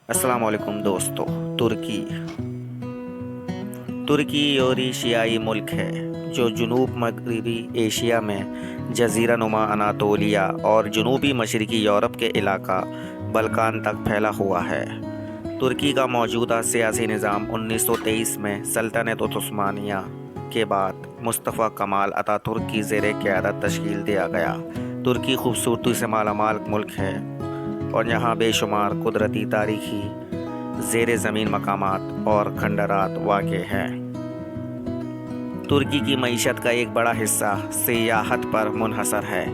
अस्सलाम वालेकुम दोस्तों। तुर्की तुर्की यूरेशियाई मुल्क है जो जुनूब मगरबी एशिया में जज़ीरा नुमा अनातोलिया और जनूबी मशरक़ी यूरोप के इलाका बल्कान तक फैला हुआ है। तुर्की का मौजूदा सियासी निज़ाम 1923 में सल्तनत उस्मानिया के बाद मुस्तफ़ा कमाल अतातुर्क की ज़ेर क़यादत तश्कील दिया गया। तुर्की खूबसूरती से मालामाल मुल्क है और यहाँ बेशुमार कुदरती, तारीखी, ज़ेर ज़मीन मकामात और खंडरात वाक़े हैं। तुर्की की मईशत का एक बड़ा हिस्सा सियाहत पर मुनहसर है।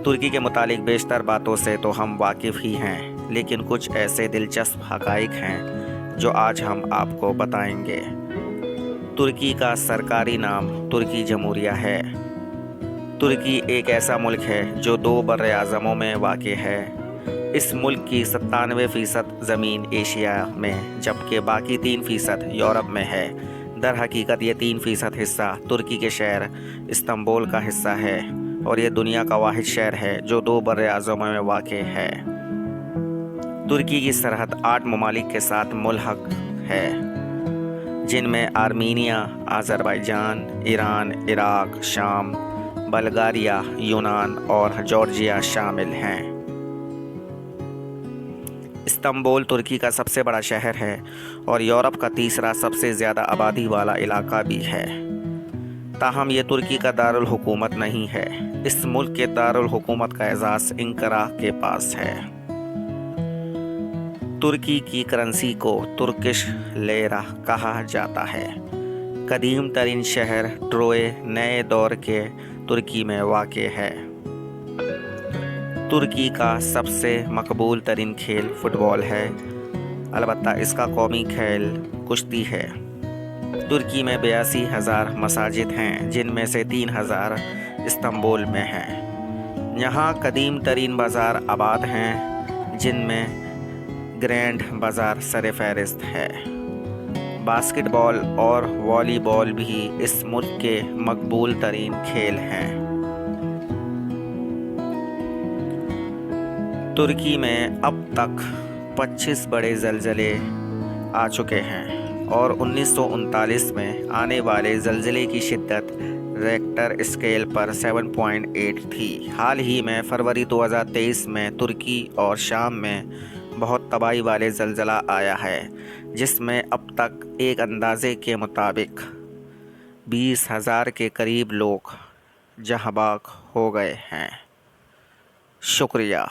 तुर्की के मुतालिक बेशतर बातों से तो हम वाकिफ़ ही हैं, लेकिन कुछ ऐसे दिलचस्प हक़ाइक़ हैं जो आज हम आपको बताएंगे। तुर्की का सरकारी नाम तुर्की जमहूरिया है। तुर्की एक ऐसा मुल्क है जो 2 बर्र-ए-आज़मों में वाक़ है। इस मुल्क की 97% ज़मीन एशिया में जबकि बाकी 3% यूरोप में है। दर हकीकत ये 3% हिस्सा तुर्की के शहर इस्तांबुल का हिस्सा है और ये दुनिया का वाहिद शहर है जो 2 बर्र-ए-आज़मों में वाक़ है। तुर्की की सरहद 8 ममालिक के साथ मुल्हक है, जिनमें आर्मीनिया, अज़रबैजान, ईरान, इराक, शाम, बल्गारिया, यूनान और जॉर्जिया शामिल हैं। इस्तांबुल तुर्की का सबसे बड़ा शहर है और यूरोप का तीसरा सबसे ज़्यादा आबादी वाला इलाका भी है। ताहम ये तुर्की का दारुल हुकूमत नहीं है। इस मुल्क के दारुल हुकूमत का एजाज़ इंकरा के पास है। तुर्की की करेंसी को तुर्किश लेरा कहा जाता है। कदीम तरीन शहर ट्रोय नए दौर के तुर्की में वाक़ है। तुर्की का सबसे मकबूल तरीन खेल फ़ुटबॉल है, अलबत्ता इसका कौमी खेल कुश्ती है। तुर्की में 82,000 मसाजिद हैं, जिनमें से 3,000 इस्तांबुल में हैं। यहाँ कदीम तरीन बाज़ार आबाद हैं, जिनमें ग्रैंड बाज़ार सर फहरिस्त है। बास्केटबॉल और वॉलीबॉल भी इस मुल्क के मकबूल तरीन खेल हैं। तुर्की में अब तक 25 बड़े ज़लज़ले आ चुके हैं और 1939 में आने वाले ज़लज़ले की शिद्दत रेक्टर स्केल पर 7.8 थी। हाल ही में फरवरी 2023 में तुर्की और शाम में बहुत तबाही वाले ज़लज़ला आया है, जिसमें अब तक एक अंदाज़े के मुताबिक 20,000 के करीब लोग जहाँ बाग हो गए हैं। शुक्रिया।